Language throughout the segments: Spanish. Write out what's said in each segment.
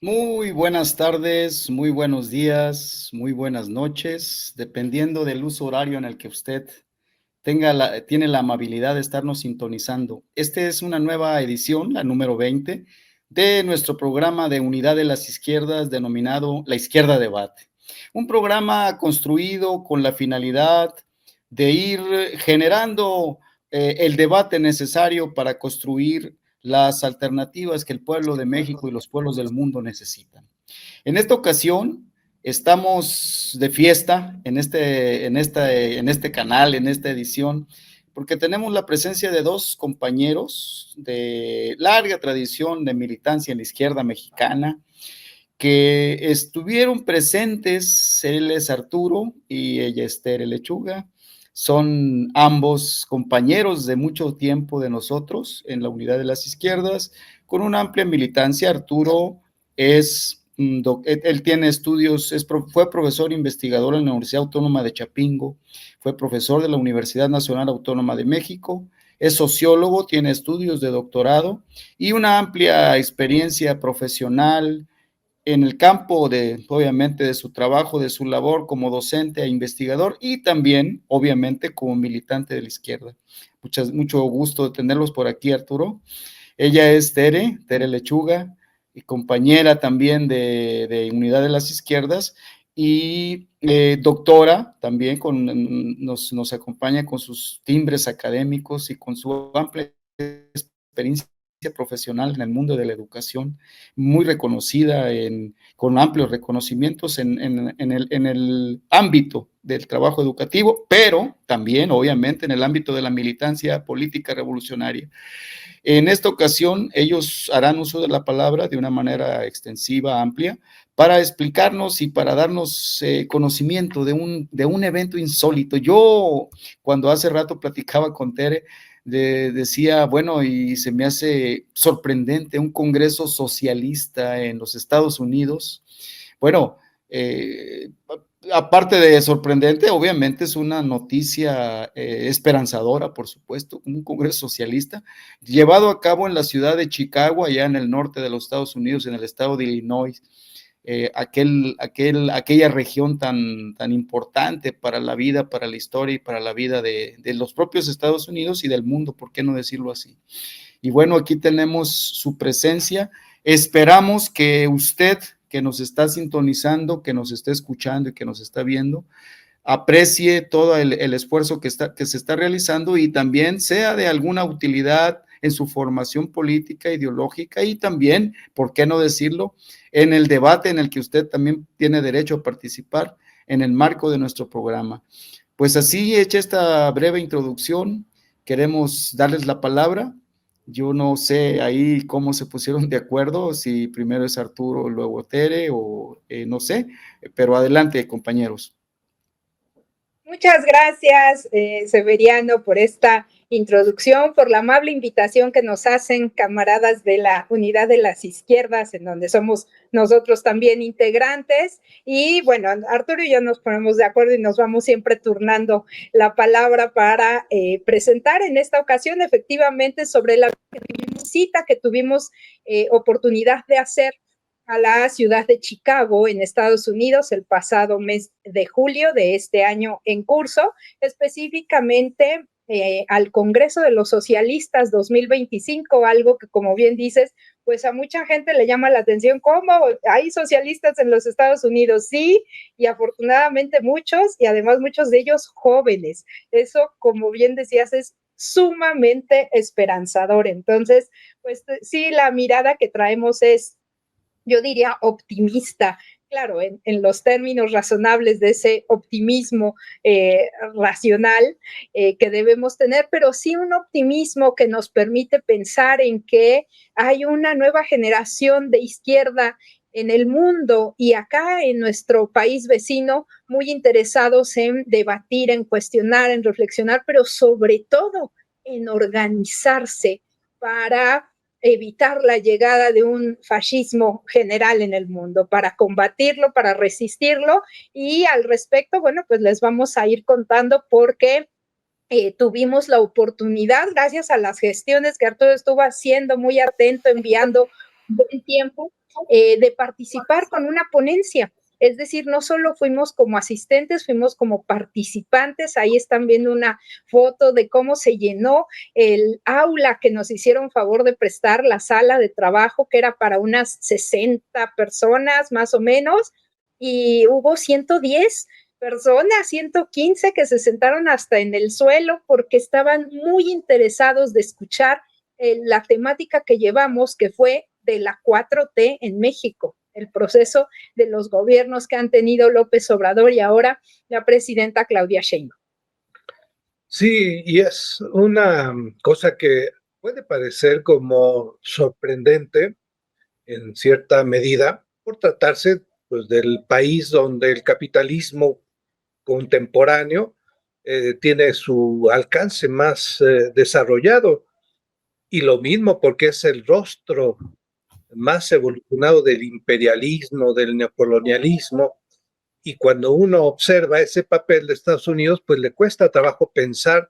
Muy buenas tardes, muy buenos días, muy buenas noches, dependiendo del uso horario en el que usted tiene la amabilidad de estarnos sintonizando. Esta es una nueva edición, la número 20, de nuestro programa de Unidad de las Izquierdas denominado La Izquierda Debate. Un programa construido con la finalidad de ir generando el debate necesario para construir las alternativas que el pueblo de México y los pueblos del mundo necesitan. En esta ocasión estamos de fiesta en este canal, en esta edición, porque tenemos la presencia de dos compañeros de larga tradición de militancia en la izquierda mexicana, que estuvieron presentes. Él es Arturo y ella es Tere Lechuga. Son ambos compañeros de mucho tiempo de nosotros en la Unidad de las Izquierdas, con una amplia militancia. Arturo él tiene estudios, fue profesor investigador en la Universidad Autónoma de Chapingo, fue profesor de la Universidad Nacional Autónoma de México, es sociólogo, tiene estudios de doctorado y una amplia experiencia profesional en el campo obviamente, de su trabajo, de su labor como docente e investigador, y también, obviamente, como militante de la izquierda. Mucho gusto de tenerlos por aquí, Arturo. Ella es Tere Lechuga, y compañera también de Unidad de las Izquierdas, y doctora también, nos acompaña con sus timbres académicos y con su amplia experiencia profesional en el mundo de la educación, muy reconocida, con amplios reconocimientos en el ámbito del trabajo educativo, pero también, obviamente, en el ámbito de la militancia política revolucionaria. En esta ocasión, ellos harán uso de la palabra de una manera extensiva, amplia, para explicarnos y para darnos conocimiento de un evento insólito. Yo, cuando hace rato platicaba con Tere, decía, bueno, y se me hace sorprendente un congreso socialista en los Estados Unidos. Bueno, aparte de sorprendente, obviamente es una noticia esperanzadora, por supuesto, un congreso socialista llevado a cabo en la ciudad de Chicago, allá en el norte de los Estados Unidos, en el estado de Illinois, aquella región tan importante para la vida, para la historia y para la vida de los propios Estados Unidos y del mundo, ¿por qué no decirlo así? Y bueno, aquí tenemos su presencia. Esperamos que usted, que nos está sintonizando, que nos está escuchando y que nos está viendo, aprecie todo el esfuerzo que se está realizando y también sea de alguna utilidad en su formación política, ideológica, y también, ¿por qué no decirlo?, en el debate en el que usted también tiene derecho a participar en el marco de nuestro programa. Pues así, hecha esta breve introducción, queremos darles la palabra. Yo no sé ahí cómo se pusieron de acuerdo, si primero es Arturo, luego Tere, o no sé, pero adelante, compañeros. Muchas gracias, Severiano, por esta introducción, por la amable invitación que nos hacen camaradas de la Unidad de las Izquierdas, en donde somos nosotros también integrantes. Y bueno, Arturo y yo nos ponemos de acuerdo y nos vamos siempre turnando la palabra para presentar en esta ocasión efectivamente sobre la visita que tuvimos oportunidad de hacer a la ciudad de Chicago, en Estados Unidos, el pasado mes de julio de este año en curso, específicamente al Congreso de los Socialistas 2025, algo que, como bien dices, pues a mucha gente le llama la atención. ¿Cómo hay socialistas en los Estados Unidos? Sí, y afortunadamente muchos, y además muchos de ellos jóvenes. Eso, como bien decías, es sumamente esperanzador. Entonces, pues sí, la mirada que traemos es, yo diría, optimista, claro, en los términos razonables de ese optimismo racional que debemos tener, pero sí un optimismo que nos permite pensar en que hay una nueva generación de izquierda en el mundo y acá en nuestro país vecino, muy interesados en debatir, en cuestionar, en reflexionar, pero sobre todo en organizarse para evitar la llegada de un fascismo general en el mundo, para combatirlo, para resistirlo. Y al respecto, bueno, pues les vamos a ir contando porque tuvimos la oportunidad, gracias a las gestiones que Arturo estuvo haciendo, muy atento, enviando buen tiempo, de participar con una ponencia. Es decir, no solo fuimos como asistentes, fuimos como participantes. Ahí están viendo una foto de cómo se llenó el aula que nos hicieron favor de prestar, la sala de trabajo, que era para unas 60 personas más o menos, y hubo 110 personas, 115 que se sentaron hasta en el suelo porque estaban muy interesados de escuchar la temática que llevamos, que fue de la 4T en México, el proceso de los gobiernos que han tenido López Obrador y ahora la presidenta Claudia Sheinbaum. Sí, y es una cosa que puede parecer como sorprendente en cierta medida por tratarse pues, del país donde el capitalismo contemporáneo tiene su alcance más desarrollado, y lo mismo porque es el rostro más evolucionado del imperialismo, del neocolonialismo, y cuando uno observa ese papel de Estados Unidos, pues le cuesta trabajo pensar,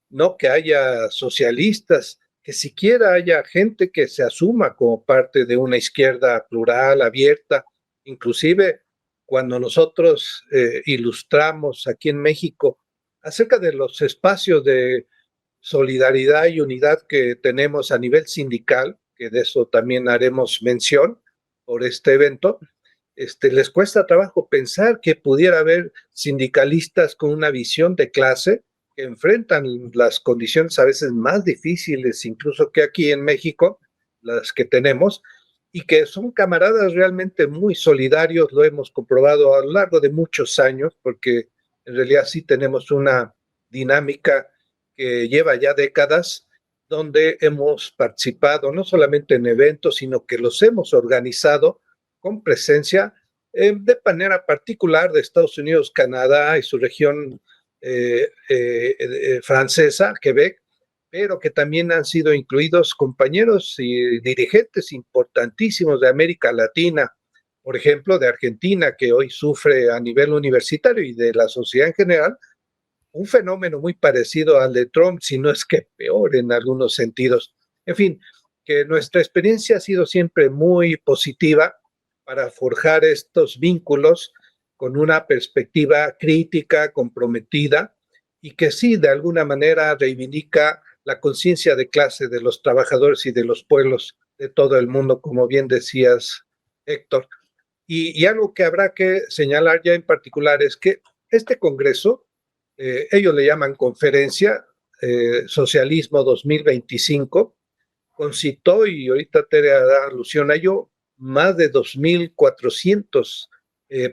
no que haya socialistas, que siquiera haya gente que se asuma como parte de una izquierda plural, abierta, inclusive cuando nosotros ilustramos aquí en México acerca de los espacios de solidaridad y unidad que tenemos a nivel sindical, que de eso también haremos mención por este evento. Les cuesta trabajo pensar que pudiera haber sindicalistas con una visión de clase que enfrentan las condiciones a veces más difíciles, incluso que aquí en México, las que tenemos, y que son camaradas realmente muy solidarios, lo hemos comprobado a lo largo de muchos años, porque en realidad sí tenemos una dinámica que lleva ya décadas, donde hemos participado no solamente en eventos, sino que los hemos organizado con presencia de manera particular de Estados Unidos, Canadá y su región francesa, Quebec, pero que también han sido incluidos compañeros y dirigentes importantísimos de América Latina, por ejemplo, de Argentina, que hoy sufre a nivel universitario y de la sociedad en general, un fenómeno muy parecido al de Trump, si no es que peor en algunos sentidos. En fin, que nuestra experiencia ha sido siempre muy positiva para forjar estos vínculos con una perspectiva crítica, comprometida, y que sí, de alguna manera reivindica la conciencia de clase de los trabajadores y de los pueblos de todo el mundo, como bien decías, Héctor. Y algo que habrá que señalar ya en particular es que este Congreso, ellos le llaman conferencia, Socialismo 2025, concitó, y ahorita te da alusión a ello, más de 2.400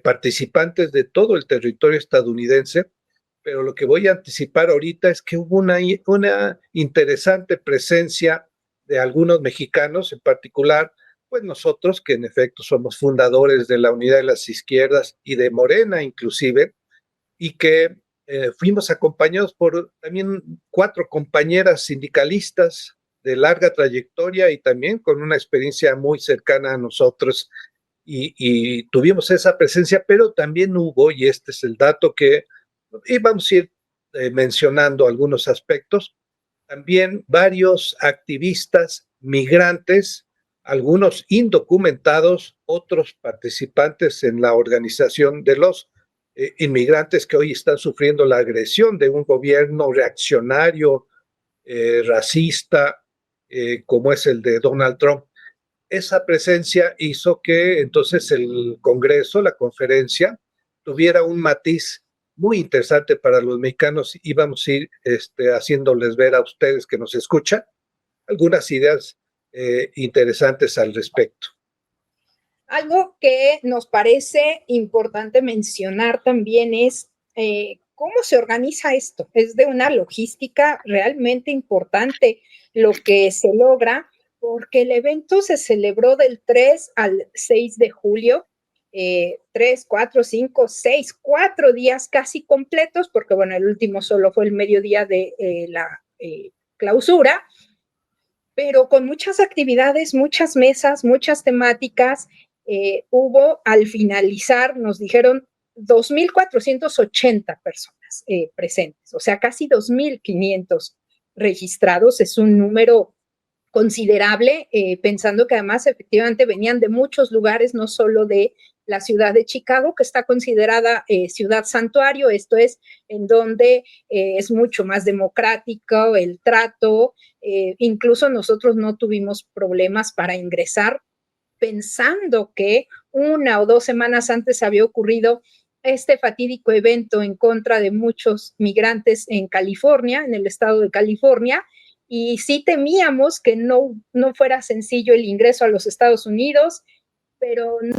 participantes de todo el territorio estadounidense, pero lo que voy a anticipar ahorita es que hubo una interesante presencia de algunos mexicanos, en particular, pues nosotros, que en efecto somos fundadores de la Unidad de las Izquierdas y de Morena inclusive, y que fuimos acompañados por también 4 compañeras sindicalistas de larga trayectoria y también con una experiencia muy cercana a nosotros, y tuvimos esa presencia, pero también hubo, y este es el dato que íbamos a ir mencionando algunos aspectos, también varios activistas migrantes, algunos indocumentados, otros participantes en la organización de los inmigrantes que hoy están sufriendo la agresión de un gobierno reaccionario, racista, como es el de Donald Trump. Esa presencia hizo que entonces el Congreso, la conferencia, tuviera un matiz muy interesante para los mexicanos, y vamos a ir haciéndoles ver a ustedes que nos escuchan algunas ideas interesantes al respecto. Algo que nos parece importante mencionar también es cómo se organiza esto. Es de una logística realmente importante lo que se logra, porque el evento se celebró del 3 al 6 de julio, 3, 4, 5, 6, 4 días casi completos, porque bueno, el último solo fue el mediodía de la clausura, pero con muchas actividades, muchas mesas, muchas temáticas. Hubo al finalizar, nos dijeron 2.480 personas presentes, o sea, casi 2.500 registrados. Es un número considerable, pensando que además efectivamente venían de muchos lugares, no solo de la ciudad de Chicago, que está considerada ciudad santuario, esto es, en donde es mucho más democrático el trato, incluso nosotros no tuvimos problemas para ingresar, pensando que 1 o 2 semanas antes había ocurrido este fatídico evento en contra de muchos migrantes en California, en el estado de California, y sí temíamos que no fuera sencillo el ingreso a los Estados Unidos, pero no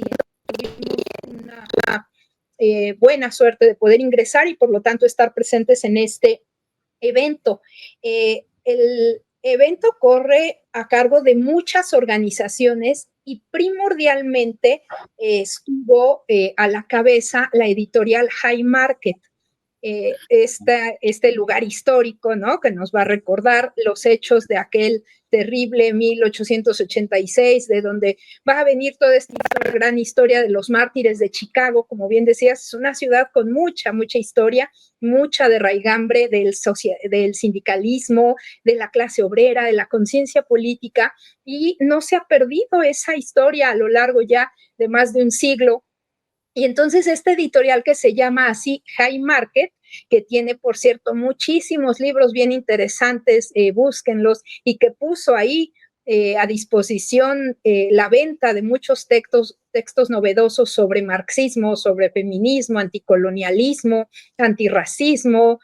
una buena suerte de poder ingresar y por lo tanto estar presentes en este evento. El evento corre a cargo de muchas organizaciones y primordialmente estuvo a la cabeza la editorial High Market, este lugar histórico, ¿no? Que nos va a recordar los hechos de aquel terrible 1886, de donde va a venir toda esta gran historia de los mártires de Chicago. Como bien decías, es una ciudad con mucha historia, mucha de raigambre del sindicalismo, de la clase obrera, de la conciencia política, y no se ha perdido esa historia a lo largo ya de más de un siglo. Y entonces este editorial que se llama así High Market, que tiene, por cierto, muchísimos libros bien interesantes, búsquenlos, y que puso ahí a disposición la venta de muchos textos novedosos sobre marxismo, sobre feminismo, anticolonialismo, antirracismo,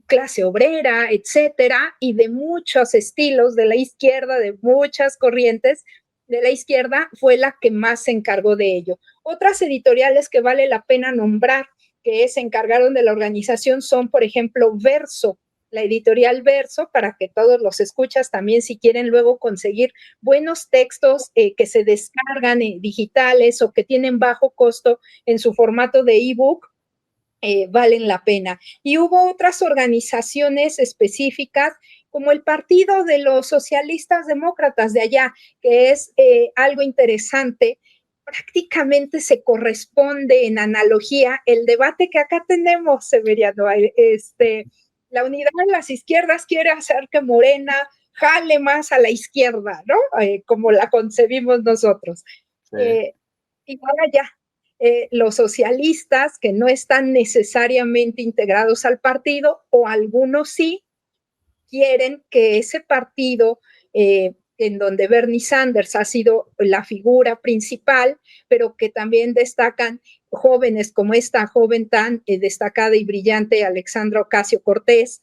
clase obrera, etcétera, y de muchos estilos de la izquierda, de muchas corrientes de la izquierda, fue la que más se encargó de ello. Otras editoriales que vale la pena nombrar que se encargaron de la organización son, por ejemplo, Verso, la editorial Verso, para que todos los escuchas también, si quieren luego conseguir buenos textos que se descargan digitales o que tienen bajo costo en su formato de ebook, valen la pena. Y hubo otras organizaciones específicas, como el Partido de los Socialistas Demócratas de allá, que es algo interesante. Prácticamente se corresponde en analogía el debate que acá tenemos, Severiano. La unidad de las izquierdas quiere hacer que Morena jale más a la izquierda, ¿no? Como la concebimos nosotros. Sí. Y ahora ya, los socialistas que no están necesariamente integrados al partido, o algunos sí, quieren que ese partido, en donde Bernie Sanders ha sido la figura principal, pero que también destacan jóvenes como esta joven tan destacada y brillante Alexandra Ocasio-Cortez,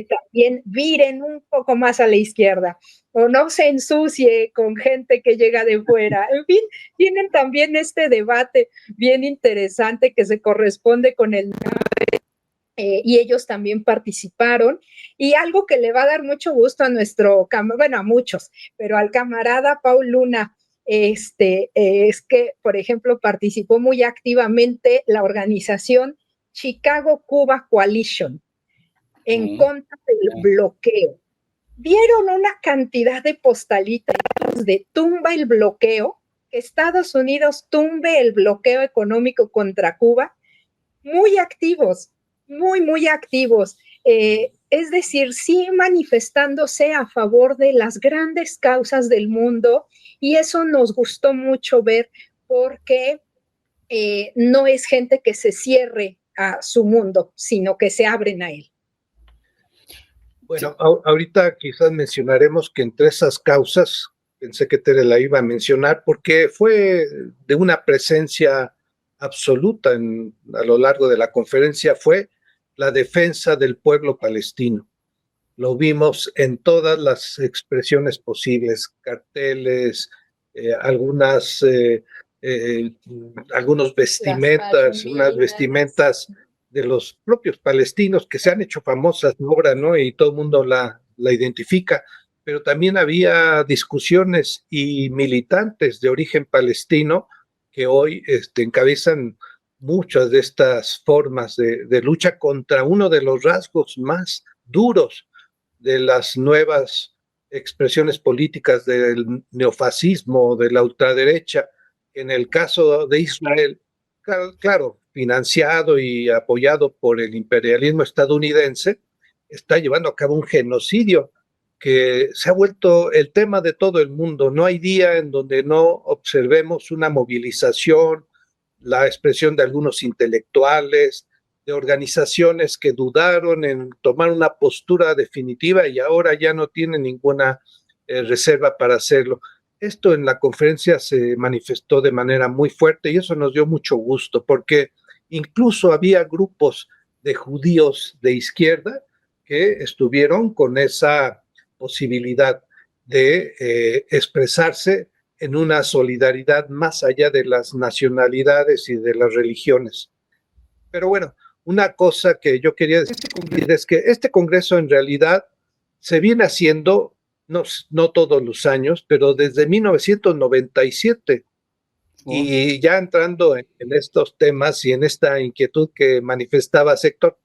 también viren un poco más a la izquierda, o no se ensucie con gente que llega de fuera. En fin, tienen también este debate bien interesante que se corresponde con el y ellos también participaron, y algo que le va a dar mucho gusto a a muchos, pero al camarada Paul Luna, es que, por ejemplo, participó muy activamente la organización Chicago Cuba Coalition en contra del bloqueo. Vieron una cantidad de postalitas de tumba el bloqueo, que Estados Unidos tumbe el bloqueo económico contra Cuba, muy activos, muy activos. Es decir, sí manifestándose a favor de las grandes causas del mundo, y eso nos gustó mucho ver, porque no es gente que se cierre a su mundo, sino que se abren a él. Bueno, ahorita quizás mencionaremos que entre esas causas, pensé que Tere la iba a mencionar, porque fue de una presencia absoluta a lo largo de la conferencia, fue la defensa del pueblo palestino. Lo vimos en todas las expresiones posibles, carteles, algunos vestimentas, unas vestimentas de los propios palestinos que se han hecho famosas ahora, ¿no? Y todo el mundo la identifica, pero también había discusiones y militantes de origen palestino que hoy encabezan muchas de estas formas de lucha contra uno de los rasgos más duros de las nuevas expresiones políticas del neofascismo, de la ultraderecha. En el caso de Israel, claro, financiado y apoyado por el imperialismo estadounidense, está llevando a cabo un genocidio que se ha vuelto el tema de todo el mundo. No hay día en donde no observemos una movilización, la expresión de algunos intelectuales, de organizaciones que dudaron en tomar una postura definitiva y ahora ya no tienen ninguna reserva para hacerlo. Esto en la conferencia se manifestó de manera muy fuerte y eso nos dio mucho gusto porque incluso había grupos de judíos de izquierda que estuvieron con esa posibilidad de expresarse en una solidaridad más allá de las nacionalidades y de las religiones. Pero bueno, una cosa que yo quería decir es que este congreso en realidad se viene haciendo, no todos los años, pero desde 1997. Y ya entrando en estos temas y en esta inquietud que manifestaba Héctor,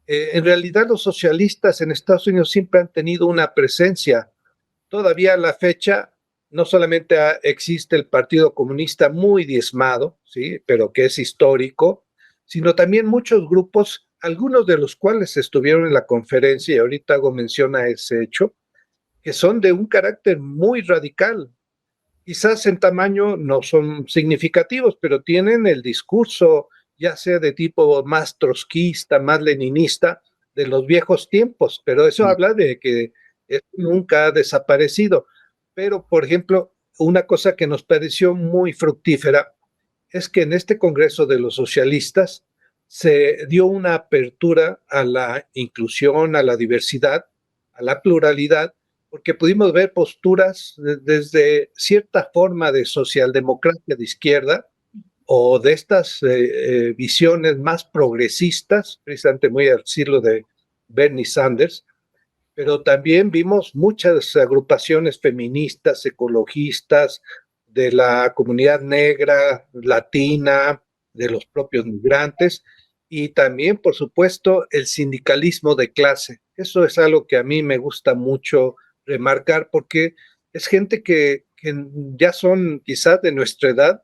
en realidad los socialistas en Estados Unidos siempre han tenido una presencia. Todavía a la fecha no solamente existe el Partido Comunista muy diezmado, ¿sí?, pero que es histórico, sino también muchos grupos, algunos de los cuales estuvieron en la conferencia, y ahorita hago mención a ese hecho, que son de un carácter muy radical. Quizás en tamaño no son significativos, pero tienen el discurso, ya sea de tipo más trotskista, más leninista, de los viejos tiempos, pero eso habla de que nunca ha desaparecido. Pero, por ejemplo, una cosa que nos pareció muy fructífera es que en este Congreso de los Socialistas se dio una apertura a la inclusión, a la diversidad, a la pluralidad, porque pudimos ver posturas desde cierta forma de socialdemocracia de izquierda o de estas visiones más progresistas, precisamente muy al estilo de Bernie Sanders, pero también vimos muchas agrupaciones feministas, ecologistas, de la comunidad negra, latina, de los propios migrantes, y también, por supuesto, el sindicalismo de clase. Eso es algo que a mí me gusta mucho remarcar, porque es gente que ya son quizás de nuestra edad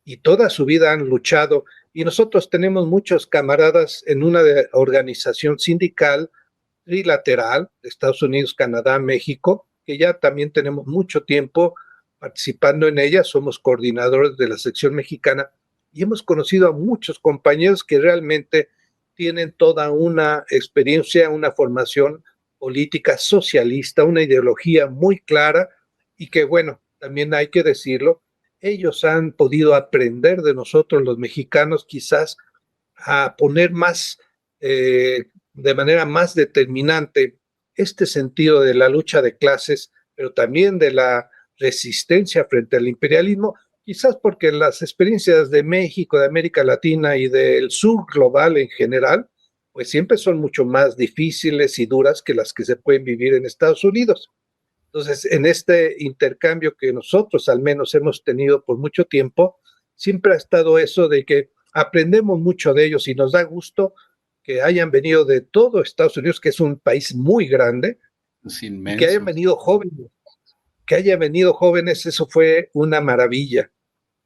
y toda su vida han luchado, y nosotros tenemos muchos camaradas en una organización sindical trilateral de Estados Unidos, Canadá, México, que ya también tenemos mucho tiempo participando en ella, somos coordinadores de la sección mexicana y hemos conocido a muchos compañeros que realmente tienen toda una experiencia, una formación política socialista, una ideología muy clara y que, bueno, también hay que decirlo, ellos han podido aprender de nosotros los mexicanos quizás a poner más, de manera más determinante este sentido de la lucha de clases, pero también de la resistencia frente al imperialismo, quizás porque las experiencias de México, de América Latina y del sur global en general, pues siempre son mucho más difíciles y duras que las que se pueden vivir en Estados Unidos. Entonces, en este intercambio que nosotros al menos hemos tenido por mucho tiempo, siempre ha estado eso de que aprendemos mucho de ellos y nos da gusto que hayan venido de todo Estados Unidos, que es un país muy grande, y que hayan venido jóvenes. Que hayan venido jóvenes, eso fue una maravilla,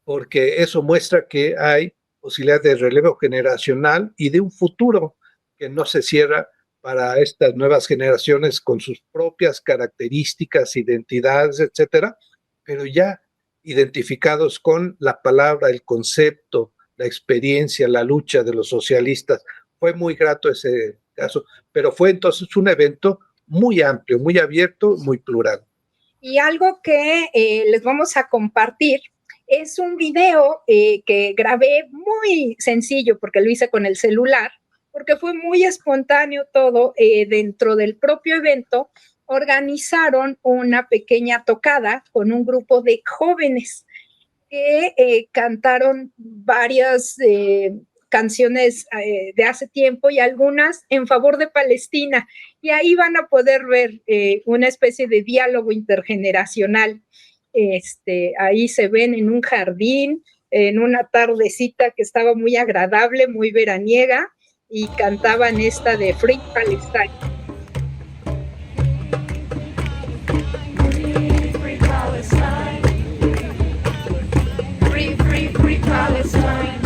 porque eso muestra que hay posibilidad de relevo generacional y de un futuro que no se cierra para estas nuevas generaciones con sus propias características, identidades, etcétera, pero ya identificados con la palabra, el concepto, la experiencia, la lucha de los socialistas. Fue muy grato ese caso, pero fue entonces un evento muy amplio, muy abierto, muy plural. Y algo que les vamos a compartir es un video que grabé muy sencillo porque lo hice con el celular, porque fue muy espontáneo todo. Dentro del propio evento organizaron una pequeña tocada con un grupo de jóvenes que cantaron varias canciones de hace tiempo y algunas en favor de Palestina. Y ahí van a poder ver una especie de diálogo intergeneracional. Ahí se ven en un jardín, en una tardecita que estaba muy agradable, muy veraniega, y cantaban esta de Free Palestine. Free Palestine. Free, free, free Palestine.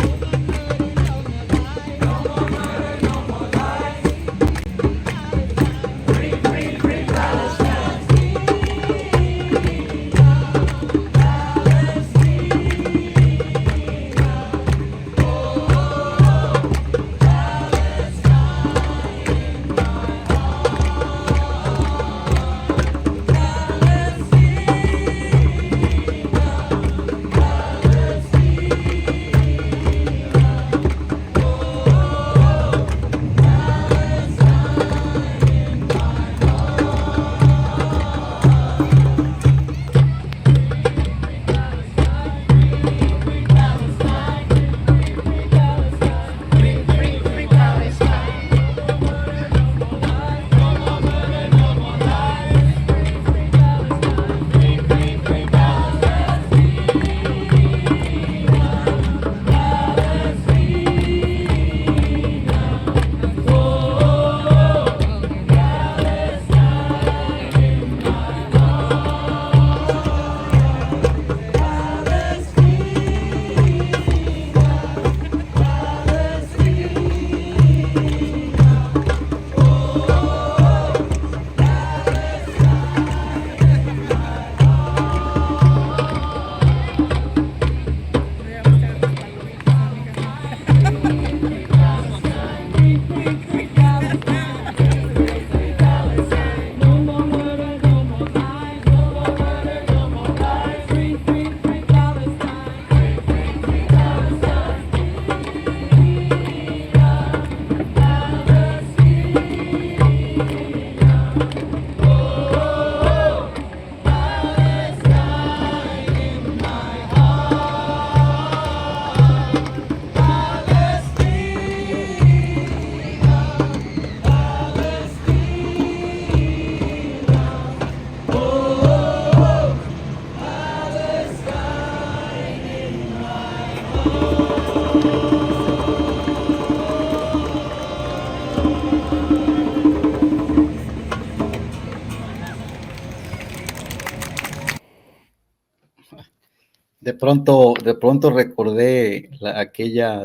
de pronto recordé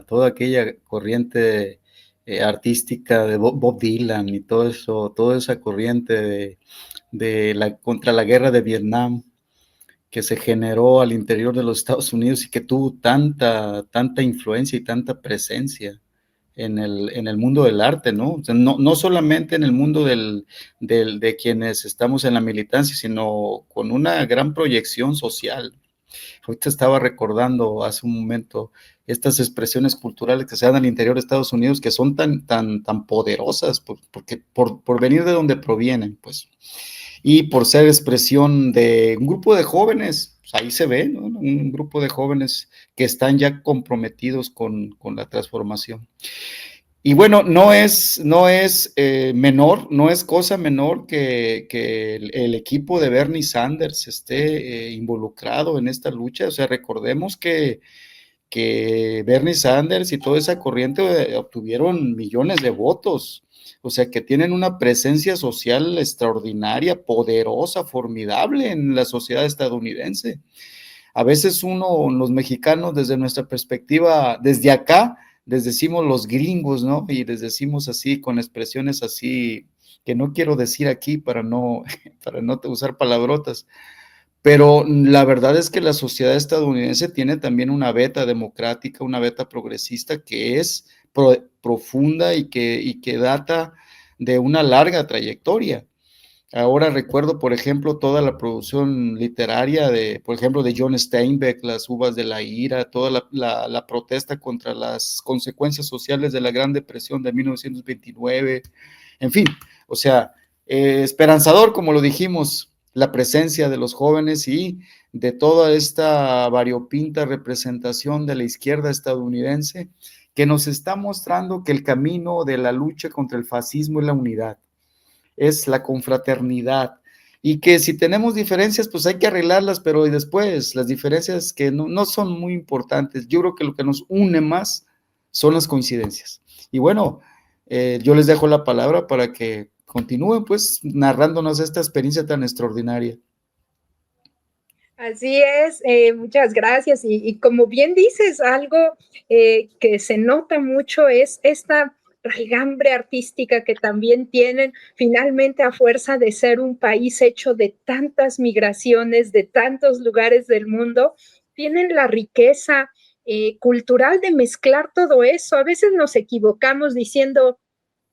toda aquella corriente artística de Bob Dylan y todo eso, toda esa corriente contra la guerra de Vietnam que se generó al interior de los Estados Unidos y que tuvo tanta influencia y tanta presencia en el mundo del arte, ¿no? O sea, no solamente en el mundo de quienes estamos en la militancia, sino con una gran proyección social. Ahorita estaba recordando hace un momento estas expresiones culturales que se dan al interior de Estados Unidos que son tan poderosas por venir de donde provienen, pues, y por ser expresión de un grupo de jóvenes, pues ahí se ve, ¿no? Un grupo de jóvenes que están ya comprometidos con la transformación. Y bueno, no es menor, no es cosa menor que el equipo de Bernie Sanders esté involucrado en esta lucha. O sea, recordemos que Bernie Sanders y toda esa corriente obtuvieron millones de votos. O sea, que tienen una presencia social extraordinaria, poderosa, formidable en la sociedad estadounidense. A veces los mexicanos, desde nuestra perspectiva, desde acá, les decimos los gringos, ¿no? Y les decimos así, con expresiones así, que no quiero decir aquí para no usar palabrotas, pero la verdad es que la sociedad estadounidense tiene también una beta democrática, una beta progresista que es profunda y que data de una larga trayectoria. Ahora recuerdo, por ejemplo, toda la producción literaria por ejemplo, de John Steinbeck, Las uvas de la ira, toda la protesta contra las consecuencias sociales de la Gran Depresión de 1929, en fin, o sea, esperanzador, como lo dijimos, la presencia de los jóvenes y de toda esta variopinta representación de la izquierda estadounidense que nos está mostrando que el camino de la lucha contra el fascismo es la unidad, es la confraternidad, y que si tenemos diferencias, pues hay que arreglarlas, pero después las diferencias que no son muy importantes. Yo creo que lo que nos une más son las coincidencias. Y bueno, yo les dejo la palabra para que continúen pues narrándonos esta experiencia tan extraordinaria. Así es, muchas gracias. Y como bien dices, algo que se nota mucho es esta raigambre artística que también tienen, finalmente a fuerza de ser un país hecho de tantas migraciones, de tantos lugares del mundo, tienen la riqueza cultural de mezclar todo eso. A veces nos equivocamos diciendo,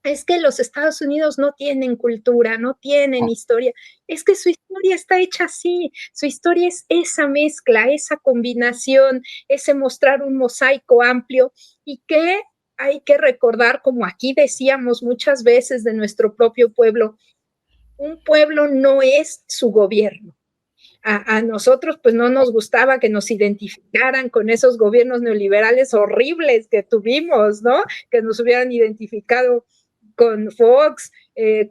es que los Estados Unidos no tienen cultura, no tienen historia. Es que su historia está hecha así, su historia es esa mezcla, esa combinación, ese mostrar un mosaico amplio y que hay que recordar, como aquí decíamos muchas veces de nuestro propio pueblo, un pueblo no es su gobierno. A nosotros pues no nos gustaba que nos identificaran con esos gobiernos neoliberales horribles que tuvimos, ¿no? Que nos hubieran identificado con Fox,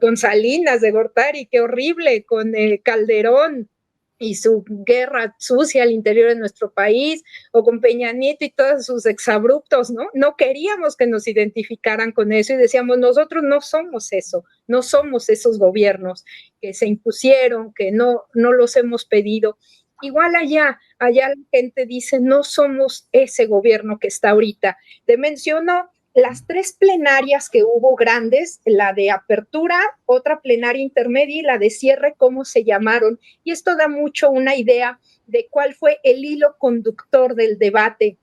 con Salinas de Gortari, qué horrible, con Calderón y su guerra sucia al interior de nuestro país, o con Peña Nieto y todos sus exabruptos, ¿no? No queríamos que nos identificaran con eso y decíamos, nosotros no somos eso, no somos esos gobiernos que se impusieron, que no los hemos pedido. Igual allá la gente dice, no somos ese gobierno que está ahorita. Te menciono las 3 plenarias que hubo grandes, la de apertura, otra plenaria intermedia y la de cierre, cómo se llamaron. Y esto da mucho una idea de cuál fue el hilo conductor del debate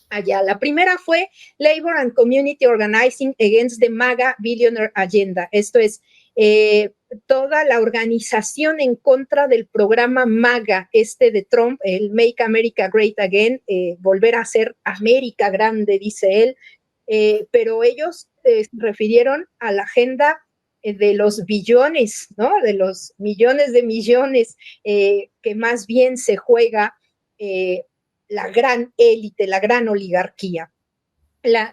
allá. La primera fue Labor and Community Organizing Against the MAGA Billionaire Agenda. Esto es toda la organización en contra del programa MAGA, de Trump, el Make America Great Again, volver a ser América grande, dice él. Pero ellos se refirieron a la agenda de los billones, ¿no? De los millones de millones que más bien se juega la gran élite, la gran oligarquía.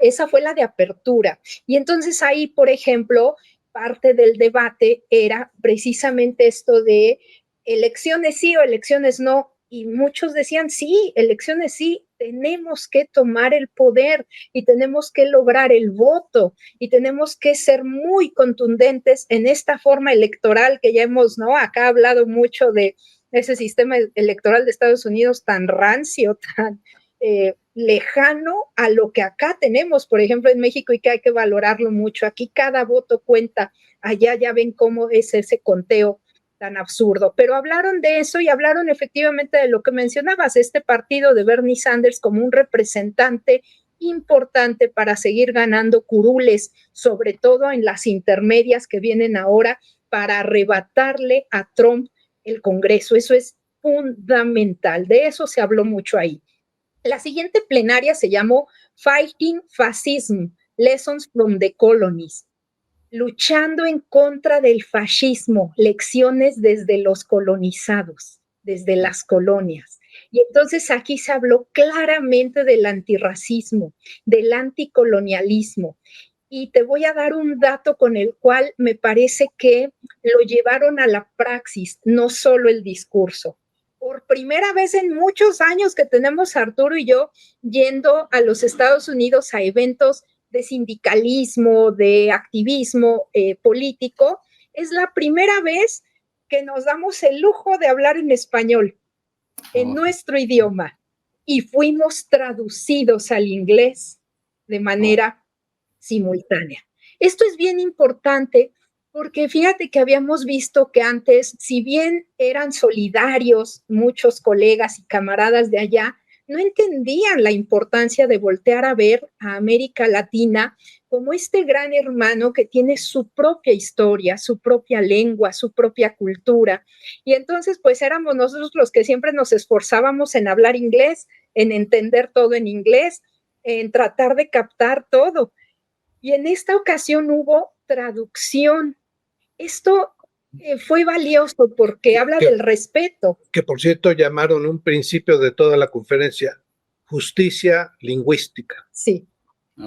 Esa fue la de apertura. Y entonces ahí, por ejemplo, parte del debate era precisamente esto de elecciones sí o elecciones no. Y muchos decían, sí, elecciones sí, tenemos que tomar el poder y tenemos que lograr el voto y tenemos que ser muy contundentes en esta forma electoral que ya hemos, ¿no? Acá hablado mucho de ese sistema electoral de Estados Unidos tan rancio, tan lejano a lo que acá tenemos, por ejemplo, en México, y que hay que valorarlo mucho. Aquí cada voto cuenta, allá ya ven cómo es ese conteo tan absurdo. Pero hablaron de eso y hablaron efectivamente de lo que mencionabas, este partido de Bernie Sanders como un representante importante para seguir ganando curules, sobre todo en las intermedias que vienen ahora, para arrebatarle a Trump el Congreso. Eso es fundamental. De eso se habló mucho ahí. La siguiente plenaria se llamó Fighting Fascism, Lessons from the Colonies, luchando en contra del fascismo, lecciones desde los colonizados, desde las colonias. Y entonces aquí se habló claramente del antirracismo, del anticolonialismo. Y te voy a dar un dato con el cual me parece que lo llevaron a la praxis, no solo el discurso. Por primera vez en muchos años que tenemos Arturo y yo yendo a los Estados Unidos a eventos de sindicalismo, de activismo político, es la primera vez que nos damos el lujo de hablar en español, en nuestro idioma, y fuimos traducidos al inglés de manera simultánea. Esto es bien importante porque fíjate que habíamos visto que antes, si bien eran solidarios muchos colegas y camaradas de allá, no entendían la importancia de voltear a ver a América Latina como este gran hermano que tiene su propia historia, su propia lengua, su propia cultura. Y entonces, pues éramos nosotros los que siempre nos esforzábamos en hablar inglés, en entender todo en inglés, en tratar de captar todo. Y en esta ocasión hubo traducción. Esto fue valioso porque habla del respeto. Que por cierto llamaron un principio de toda la conferencia, justicia lingüística. Sí,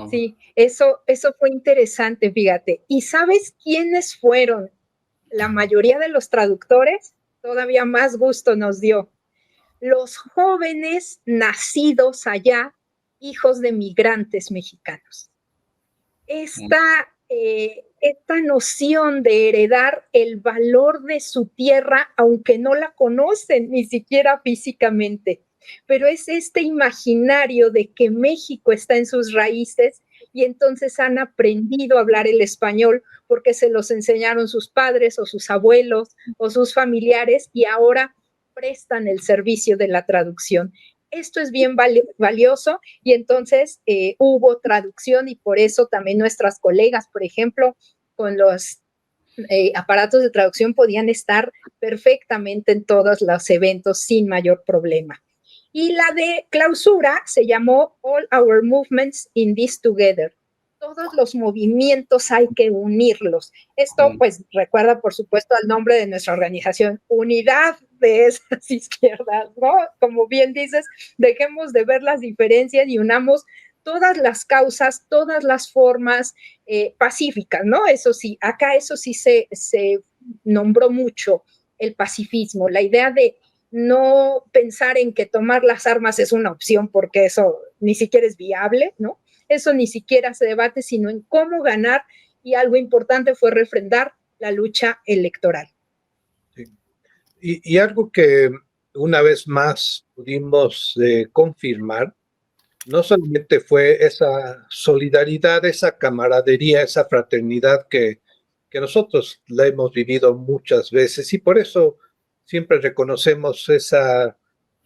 sí, eso fue interesante, fíjate. ¿Y sabes quiénes fueron la mayoría de los traductores? Todavía más gusto nos dio. Los jóvenes nacidos allá, hijos de migrantes mexicanos. Esta noción de heredar el valor de su tierra, aunque no la conocen ni siquiera físicamente, pero es este imaginario de que México está en sus raíces y entonces han aprendido a hablar el español porque se los enseñaron sus padres o sus abuelos o sus familiares y ahora prestan el servicio de la traducción. Esto es bien valioso y entonces hubo traducción y por eso también nuestras colegas, por ejemplo, con los aparatos de traducción podían estar perfectamente en todos los eventos sin mayor problema. Y la de clausura se llamó All Our Movements in This Together. Todos los movimientos hay que unirlos. Esto, pues, recuerda, por supuesto, al nombre de nuestra organización, Unidad de esas izquierdas, ¿no? Como bien dices, dejemos de ver las diferencias y unamos todas las causas, todas las formas pacíficas, ¿no? Eso sí, acá eso sí se nombró mucho el pacifismo, la idea de no pensar en que tomar las armas es una opción porque eso ni siquiera es viable, ¿no? Eso ni siquiera se debate, sino en cómo ganar, y algo importante fue refrendar la lucha electoral. Sí. Y algo que una vez más pudimos confirmar, no solamente fue esa solidaridad, esa camaradería, esa fraternidad que nosotros la hemos vivido muchas veces y por eso siempre reconocemos esa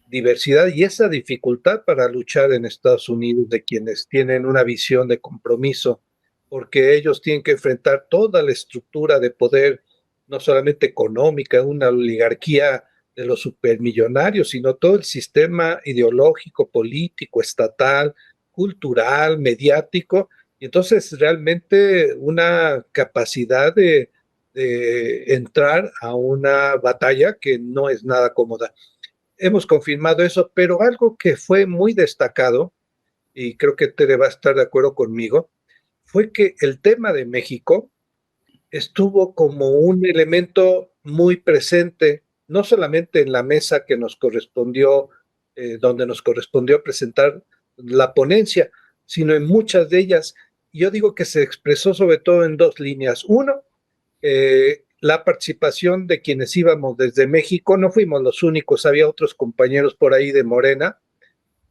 diversidad y esa dificultad para luchar en Estados Unidos de quienes tienen una visión de compromiso, porque ellos tienen que enfrentar toda la estructura de poder, no solamente económica, una oligarquía de los supermillonarios, sino todo el sistema ideológico, político, estatal, cultural, mediático, y entonces realmente una capacidad de entrar a una batalla que no es nada cómoda. Hemos confirmado eso, pero algo que fue muy destacado, y creo que Tere va a estar de acuerdo conmigo, fue que el tema de México estuvo como un elemento muy presente, no solamente en la mesa que nos correspondió, donde nos correspondió presentar la ponencia, sino en muchas de ellas. Yo digo que se expresó sobre todo en dos líneas. Uno, la participación de quienes íbamos desde México, no fuimos los únicos, había otros compañeros por ahí de Morena,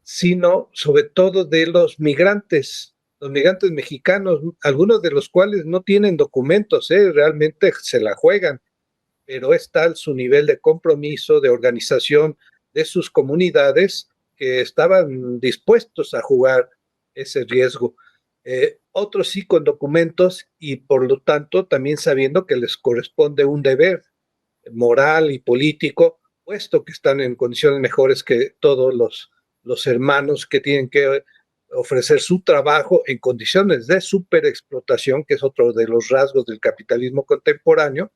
sino sobre todo de los migrantes mexicanos, algunos de los cuales no tienen documentos, realmente se la juegan, pero es tal su nivel de compromiso, de organización de sus comunidades, que estaban dispuestos a jugar ese riesgo. Otros sí con documentos y por lo tanto también sabiendo que les corresponde un deber moral y político, puesto que están en condiciones mejores que todos los hermanos que tienen que ofrecer su trabajo en condiciones de superexplotación, que es otro de los rasgos del capitalismo contemporáneo,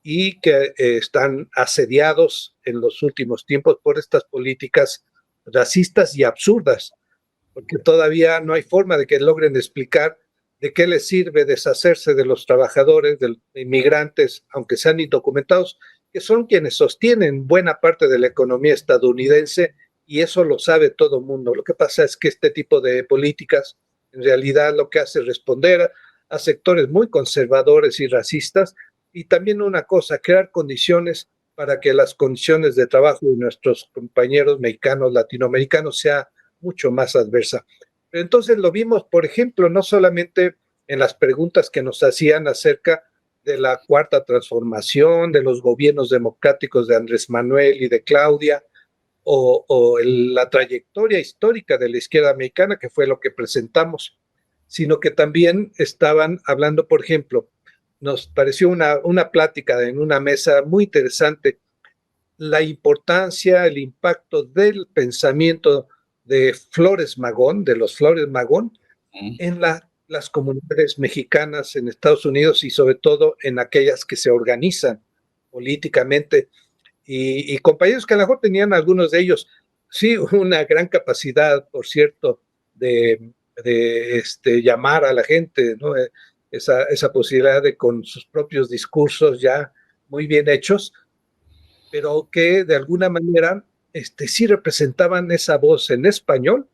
y que están asediados en los últimos tiempos por estas políticas racistas y absurdas, porque todavía no hay forma de que logren explicar de qué les sirve deshacerse de los trabajadores, de inmigrantes, aunque sean indocumentados, que son quienes sostienen buena parte de la economía estadounidense, y eso lo sabe todo el mundo. Lo que pasa es que este tipo de políticas en realidad lo que hace es responder a sectores muy conservadores y racistas, y también una cosa, crear condiciones para que las condiciones de trabajo de nuestros compañeros mexicanos, latinoamericanos, sea mucho más adversa. Pero entonces lo vimos, por ejemplo, no solamente en las preguntas que nos hacían acerca de la cuarta transformación, de los gobiernos democráticos de Andrés Manuel y de Claudia, o la trayectoria histórica de la izquierda mexicana, que fue lo que presentamos, sino que también estaban hablando, por ejemplo, nos pareció una plática en una mesa muy interesante, la importancia, el impacto del pensamiento de Flores Magón, de los Flores Magón, en las comunidades mexicanas en Estados Unidos y sobre todo en aquellas que se organizan políticamente. Y compañeros que a lo mejor tenían algunos de ellos, sí, una gran capacidad, por cierto, de llamar a la gente, ¿no? Esa posibilidad de con sus propios discursos ya muy bien hechos, pero que de alguna manera sí representaban esa voz en español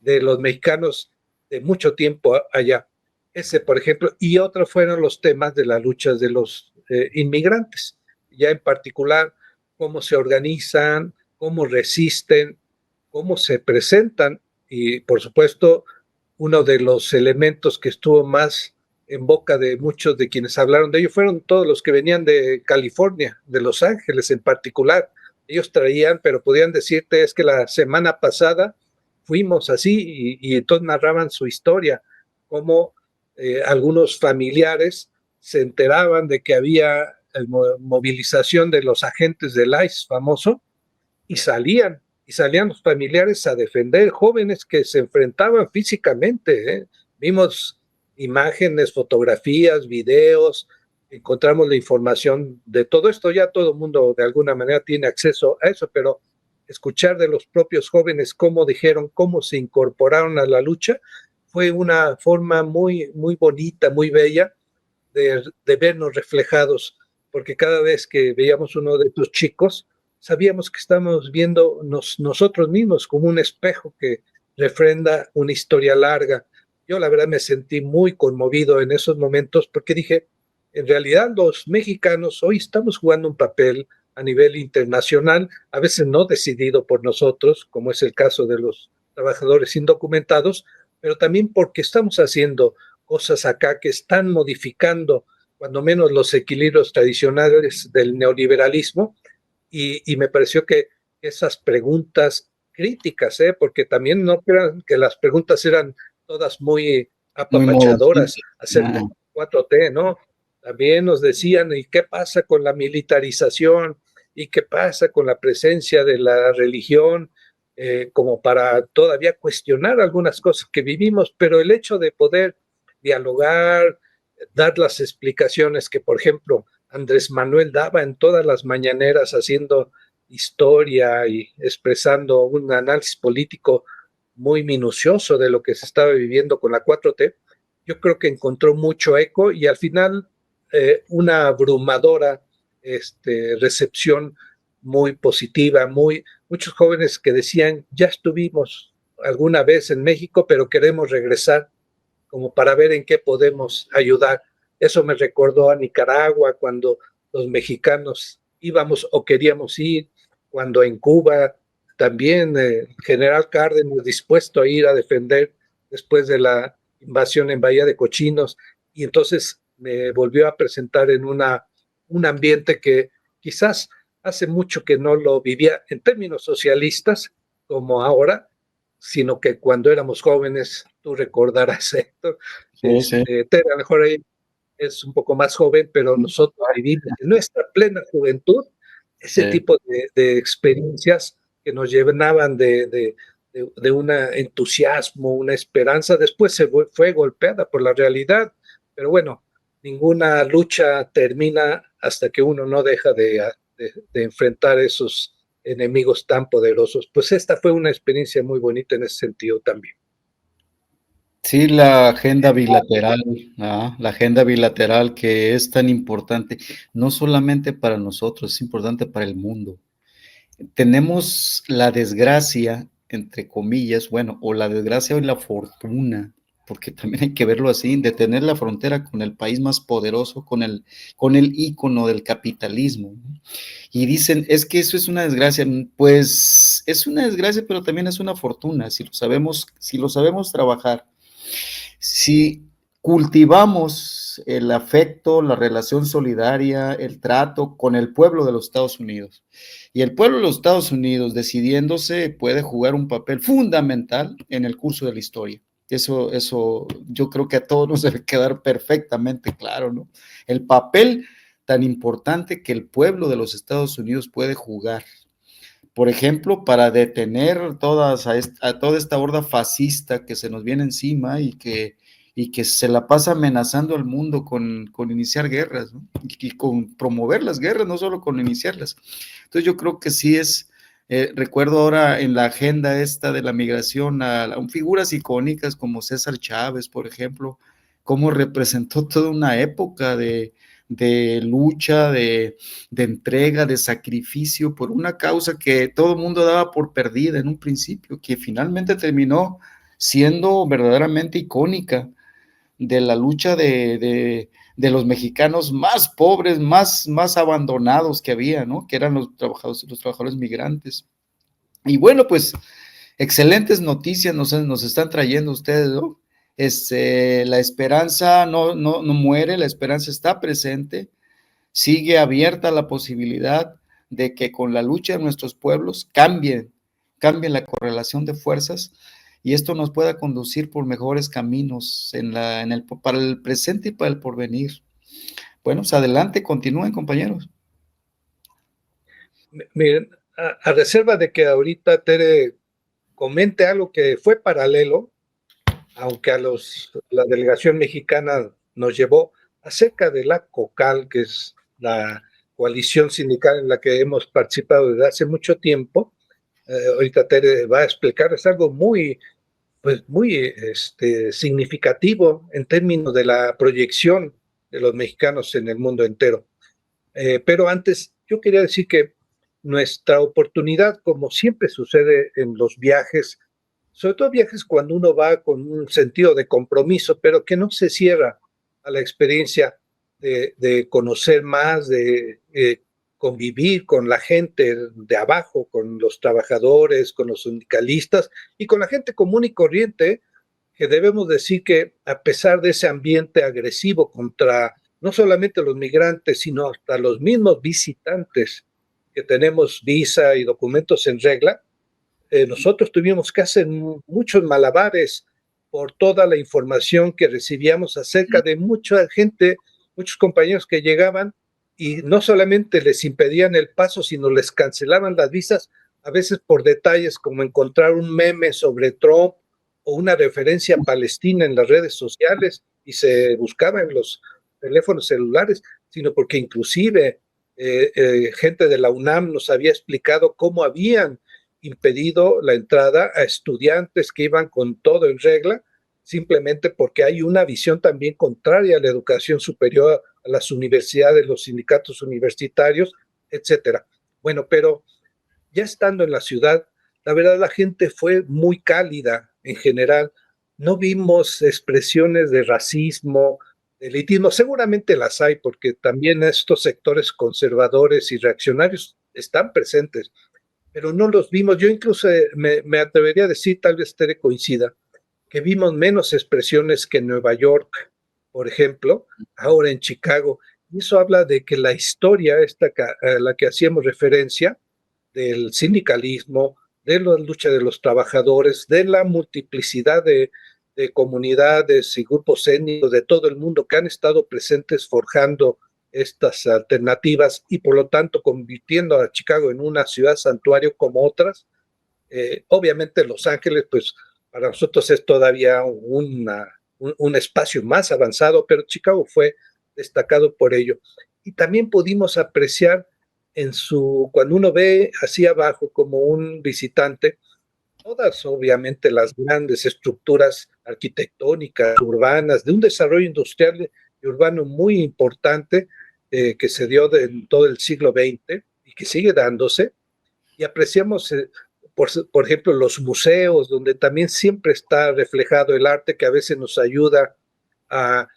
de los mexicanos de mucho tiempo allá. Ese, por ejemplo, y otros fueron los temas de las luchas de los inmigrantes, ya en particular cómo se organizan, cómo resisten, cómo se presentan, y por supuesto uno de los elementos que estuvo más en boca de muchos de quienes hablaron de ello fueron todos los que venían de California, de Los Ángeles en particular. Ellos traían, pero podían decirte, es que la semana pasada fuimos así, y entonces narraban su historia, cómo algunos familiares se enteraban de que había movilización de los agentes del ICE famoso, y salían los familiares a defender jóvenes que se enfrentaban físicamente, ¿eh? Vimos imágenes, fotografías, videos, encontramos la información de todo esto, ya todo el mundo de alguna manera tiene acceso a eso, pero escuchar de los propios jóvenes cómo dijeron, cómo se incorporaron a la lucha, fue una forma muy, muy bonita, muy bella de vernos reflejados, porque cada vez que veíamos uno de estos chicos, sabíamos que estamos viendo nosotros mismos como un espejo que refrenda una historia larga. Yo la verdad me sentí muy conmovido en esos momentos porque dije, en realidad los mexicanos hoy estamos jugando un papel a nivel internacional, a veces no decidido por nosotros, como es el caso de los trabajadores indocumentados, pero también porque estamos haciendo cosas acá que están modificando cuando menos los equilibrios tradicionales del neoliberalismo, y me pareció que esas preguntas críticas, porque también no crean que las preguntas eran todas muy apapachadoras acerca de 4T, ¿no? También nos decían, ¿y qué pasa con la militarización? ¿Y qué pasa con la presencia de la religión? Como para todavía cuestionar algunas cosas que vivimos, pero el hecho de poder dialogar, dar las explicaciones que, por ejemplo, Andrés Manuel daba en todas las mañaneras haciendo historia y expresando un análisis político muy minucioso de lo que se estaba viviendo con la 4T, yo creo que encontró mucho eco y al final una abrumadora recepción muy positiva, muchos jóvenes que decían, ya estuvimos alguna vez en México, pero queremos regresar como para ver en qué podemos ayudar. Eso me recordó a Nicaragua cuando los mexicanos íbamos o queríamos ir, cuando en Cuba también General Cárdenas dispuesto a ir a defender después de la invasión en Bahía de Cochinos, y entonces me volvió a presentar en un ambiente que quizás hace mucho que no lo vivía en términos socialistas como ahora, sino que cuando éramos jóvenes, tú recordarás, Héctor, Sí, sí. Tere, a lo mejor ahí es un poco más joven, pero nosotros vivimos en nuestra plena juventud ese Sí. tipo de experiencias que nos llenaban de un entusiasmo, una esperanza. Después fue golpeada por la realidad, pero bueno, ninguna lucha termina hasta que uno no deja de enfrentar esos enemigos tan poderosos. Pues esta fue una experiencia muy bonita en ese sentido también. Sí, la agenda bilateral, la agenda bilateral que es tan importante, no solamente para nosotros, es importante para el mundo. Tenemos la desgracia, entre comillas, bueno, o la desgracia o la fortuna, porque también hay que verlo así, de tener la frontera con el país más poderoso, con el ícono del capitalismo, ¿no? Y dicen, es que eso es una desgracia, pues es una desgracia, pero también es una fortuna, si lo sabemos trabajar. Si cultivamos el afecto, la relación solidaria, el trato con el pueblo de los Estados Unidos, y el pueblo de los Estados Unidos decidiéndose puede jugar un papel fundamental en el curso de la historia. Eso yo creo que a todos nos debe quedar perfectamente claro, ¿no? El papel tan importante que el pueblo de los Estados Unidos puede jugar, por ejemplo, para detener toda esta horda fascista que se nos viene encima y que se la pasa amenazando al mundo con iniciar guerras, ¿no? Y con promover las guerras, no solo con iniciarlas. Entonces yo creo que sí recuerdo ahora en la agenda esta de la migración a figuras icónicas como César Chávez, por ejemplo, cómo representó toda una época de lucha, de entrega, de sacrificio por una causa que todo el mundo daba por perdida en un principio, que finalmente terminó siendo verdaderamente icónica de la lucha de los mexicanos más pobres, más abandonados que había, ¿no? Que eran los trabajadores migrantes. Y bueno, pues excelentes noticias nos están trayendo ustedes, ¿no? La esperanza no muere, la esperanza está presente, sigue abierta la posibilidad de que con la lucha de nuestros pueblos cambie la correlación de fuerzas y esto nos pueda conducir por mejores caminos para el presente y para el porvenir. Bueno, pues adelante, continúen, compañeros. Miren, a reserva de que ahorita Tere comente algo que fue paralelo, aunque la delegación mexicana nos llevó acerca de la COCAL, que es la coalición sindical en la que hemos participado desde hace mucho tiempo. Ahorita Tere va a explicar, es algo muy significativo en términos de la proyección de los mexicanos en el mundo entero. Pero antes, yo quería decir que nuestra oportunidad, como siempre sucede en los viajes, sobre todo viajes cuando uno va con un sentido de compromiso, pero que no se cierra a la experiencia de conocer más, de convivir con la gente de abajo, con los trabajadores, con los sindicalistas y con la gente común y corriente, que debemos decir que a pesar de ese ambiente agresivo contra no solamente los migrantes, sino hasta los mismos visitantes que tenemos visa y documentos en regla, nosotros tuvimos que hacer muchos malabares por toda la información que recibíamos acerca de mucha gente, muchos compañeros que llegaban y no solamente les impedían el paso, sino les cancelaban las visas, a veces por detalles como encontrar un meme sobre Trump o una referencia a Palestina en las redes sociales y se buscaba en los teléfonos celulares, sino porque inclusive gente de la UNAM nos había explicado cómo habían impedido la entrada a estudiantes que iban con todo en regla, simplemente porque hay una visión también contraria a la educación superior, a las universidades, los sindicatos universitarios, etcétera. Bueno, pero ya estando en la ciudad, la verdad la gente fue muy cálida en general. No vimos expresiones de racismo, elitismo. Seguramente las hay, porque también estos sectores conservadores y reaccionarios están presentes, pero no los vimos. Yo incluso me atrevería a decir, tal vez Tere coincida, que vimos menos expresiones que en Nueva York, por ejemplo, ahora en Chicago. Y eso habla de que la historia esta a la que hacíamos referencia, del sindicalismo, de la lucha de los trabajadores, de la multiplicidad de comunidades y grupos étnicos de todo el mundo que han estado presentes forjando estas alternativas y por lo tanto convirtiendo a Chicago en una ciudad santuario como otras. Obviamente Los Ángeles, pues para nosotros es todavía un espacio más avanzado, pero Chicago fue destacado por ello. Y también pudimos apreciar cuando uno ve hacia abajo como un visitante, todas obviamente las grandes estructuras arquitectónicas, urbanas, de un desarrollo industrial y urbano muy importante que se dio en todo el siglo XX y que sigue dándose. Y apreciamos, por ejemplo, los museos, donde también siempre está reflejado el arte que a veces nos ayuda a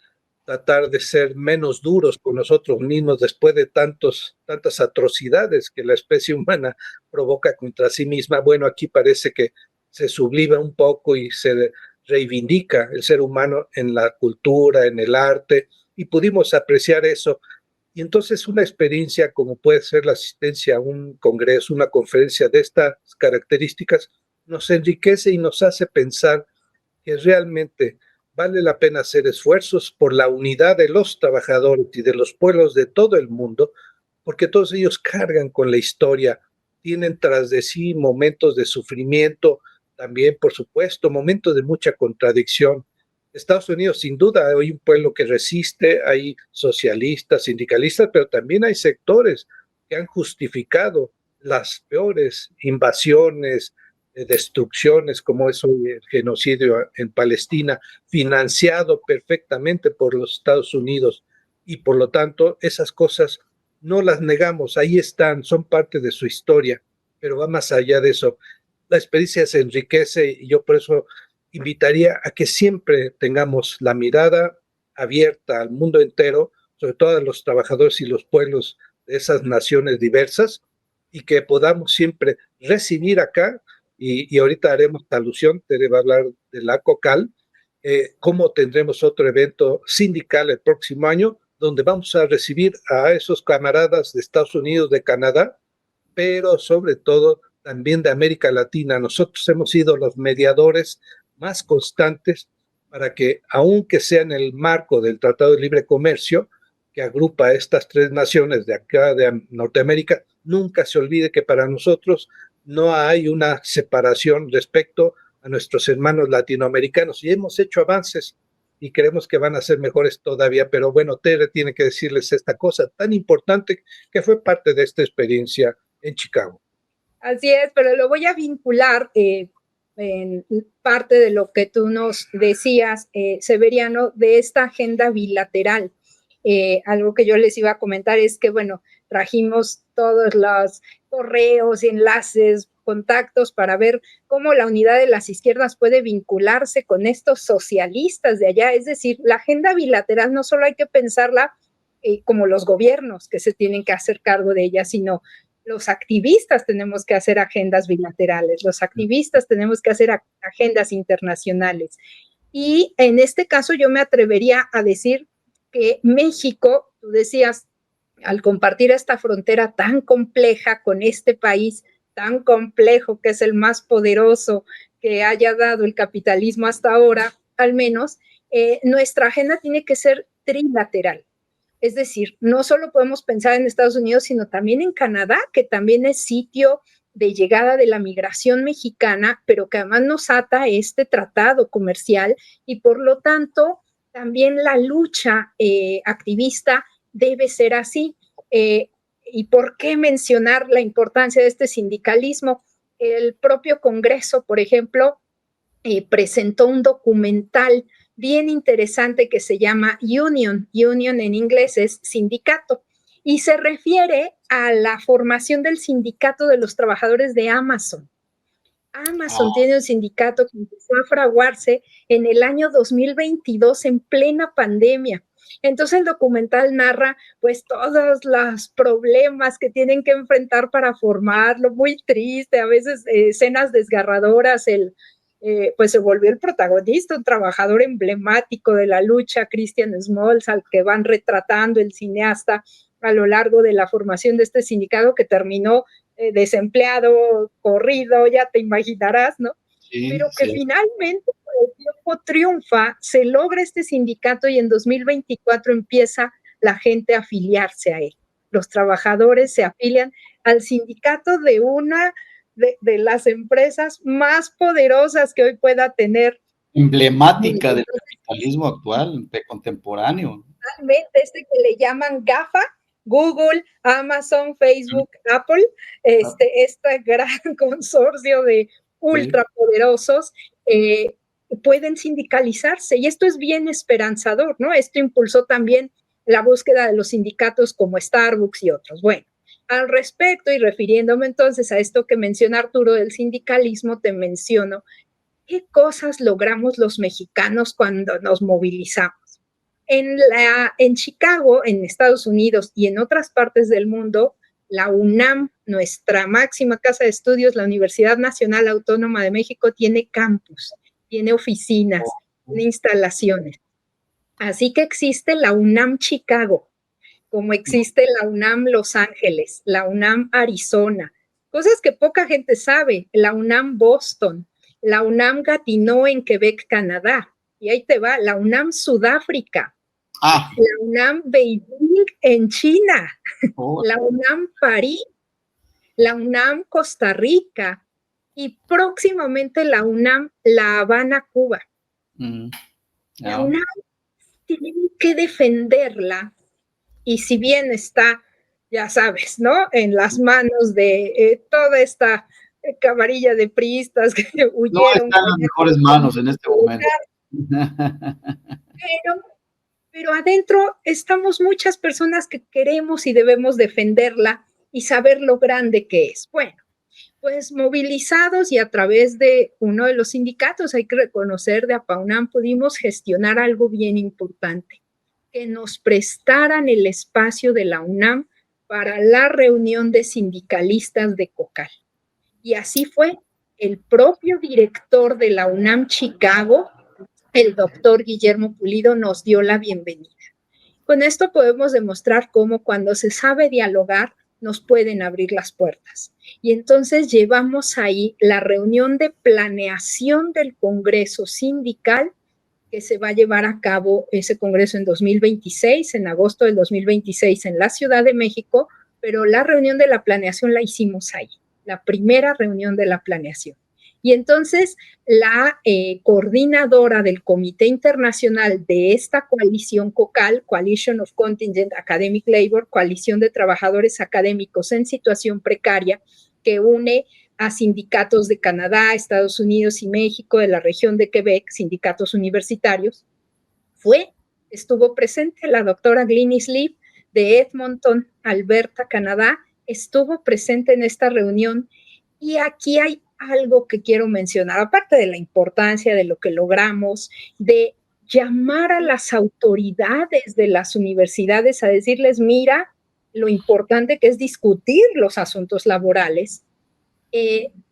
tratar de ser menos duros con nosotros mismos después de tantas atrocidades que la especie humana provoca contra sí misma. Bueno, aquí parece que se sublima un poco y se reivindica el ser humano en la cultura, en el arte, y pudimos apreciar eso. Y entonces una experiencia como puede ser la asistencia a un congreso, una conferencia de estas características, nos enriquece y nos hace pensar que realmente vale la pena hacer esfuerzos por la unidad de los trabajadores y de los pueblos de todo el mundo, porque todos ellos cargan con la historia, tienen tras de sí momentos de sufrimiento, también, por supuesto, momentos de mucha contradicción. Estados Unidos, sin duda, hay un pueblo que resiste, hay socialistas, sindicalistas, pero también hay sectores que han justificado las peores invasiones, destrucciones, como es hoy el genocidio en Palestina, financiado perfectamente por los Estados Unidos. Y por lo tanto, esas cosas no las negamos, ahí están, son parte de su historia, pero va más allá de eso. La experiencia se enriquece y yo por eso invitaría a que siempre tengamos la mirada abierta al mundo entero, sobre todo a los trabajadores y los pueblos de esas naciones diversas, y que podamos siempre recibir acá, y ahorita haremos alusión, te va a hablar de la COCAL, cómo tendremos otro evento sindical el próximo año, donde vamos a recibir a esos camaradas de Estados Unidos, de Canadá, pero sobre todo también de América Latina. Nosotros hemos sido los mediadores más constantes para que, aunque sea en el marco del Tratado de Libre Comercio, que agrupa a estas tres naciones de acá de Norteamérica, nunca se olvide que para nosotros no hay una separación respecto a nuestros hermanos latinoamericanos y hemos hecho avances y creemos que van a ser mejores todavía, pero bueno, Tere tiene que decirles esta cosa tan importante que fue parte de esta experiencia en Chicago. Así es, pero lo voy a vincular en parte de lo que tú nos decías, Severiano, de esta agenda bilateral. Algo que yo les iba a comentar es que, bueno, trajimos todos los correos, enlaces, contactos para ver cómo la unidad de las izquierdas puede vincularse con estos socialistas de allá. Es decir, la agenda bilateral no solo hay que pensarla como los gobiernos que se tienen que hacer cargo de ella, sino los activistas tenemos que hacer agendas bilaterales, los activistas tenemos que hacer agendas internacionales. Y en este caso yo me atrevería a decir que México, tú decías, al compartir esta frontera tan compleja con este país tan complejo, que es el más poderoso que haya dado el capitalismo hasta ahora, al menos, nuestra agenda tiene que ser trilateral. Es decir, no solo podemos pensar en Estados Unidos, sino también en Canadá, que también es sitio de llegada de la migración mexicana, pero que además nos ata este tratado comercial y por lo tanto también la lucha activista debe ser así. ¿Y por qué mencionar la importancia de este sindicalismo? El propio Congreso, por ejemplo, presentó un documental bien interesante que se llama Union. Union en inglés es sindicato y se refiere a la formación del sindicato de los trabajadores de Amazon. Amazon tiene un sindicato que empezó a fraguarse en el año 2022 en plena pandemia Entonces el documental narra pues todos los problemas que tienen que enfrentar para formarlo, muy triste, a veces escenas desgarradoras, pues se volvió el protagonista, un trabajador emblemático de la lucha, Christian Smalls, al que van retratando el cineasta a lo largo de la formación de este sindicato que terminó desempleado, corrido, ya te imaginarás, ¿no? Sí, Pero que sí. finalmente el tiempo triunfa, se logra este sindicato y en 2024 empieza la gente a afiliarse a él. Los trabajadores se afilian al sindicato de una de las empresas más poderosas que hoy pueda tener. Emblemática del capitalismo actual, contemporáneo. Este que le llaman GAFA, Google, Amazon, Facebook, Apple, este gran consorcio de ultrapoderosos pueden sindicalizarse y esto es bien esperanzador, ¿no? Esto impulsó también la búsqueda de los sindicatos como Starbucks y otros. Bueno, al respecto y refiriéndome entonces a esto que menciona Arturo del sindicalismo, te menciono qué cosas logramos los mexicanos cuando nos movilizamos. En Chicago, en Estados Unidos y en otras partes del mundo, la UNAM, nuestra máxima casa de estudios, la Universidad Nacional Autónoma de México, tiene campus, tiene oficinas, tiene instalaciones. Así que existe la UNAM Chicago, como existe la UNAM Los Ángeles, la UNAM Arizona, cosas que poca gente sabe, la UNAM Boston, la UNAM Gatineau en Quebec, Canadá, y ahí te va, la UNAM Sudáfrica, la UNAM Beijing en China, la UNAM París, la UNAM Costa Rica y próximamente la UNAM La Habana, Cuba. La UNAM tiene que defenderla y si bien está, ya sabes, ¿no? En las manos de toda esta camarilla de priistas que huyeron. No está en las mejores manos en este momento. Pero adentro estamos muchas personas que queremos y debemos defenderla y saber lo grande que es. Bueno, pues movilizados y a través de uno de los sindicatos, hay que reconocer, de APAUNAM, pudimos gestionar algo bien importante, que nos prestaran el espacio de la UNAM para la reunión de sindicalistas de COCAL. Y así fue, el propio director de la UNAM Chicago, el doctor Guillermo Pulido, nos dio la bienvenida. Con esto podemos demostrar cómo cuando se sabe dialogar, nos pueden abrir las puertas. Y entonces llevamos ahí la reunión de planeación del Congreso Sindical que se va a llevar a cabo ese Congreso en 2026, en agosto del 2026 en la Ciudad de México, pero la reunión de la planeación la hicimos ahí, la primera reunión de la planeación. Y entonces la coordinadora del Comité Internacional de esta coalición COCAL, Coalition of Contingent Academic Labor, coalición de trabajadores académicos en situación precaria, que une a sindicatos de Canadá, Estados Unidos y México, de la región de Quebec, sindicatos universitarios, estuvo presente la doctora Glynis Lee de Edmonton, Alberta, Canadá, estuvo presente en esta reunión y aquí hay algo que quiero mencionar, aparte de la importancia de lo que logramos, de llamar a las autoridades de las universidades a decirles, mira, lo importante que es discutir los asuntos laborales.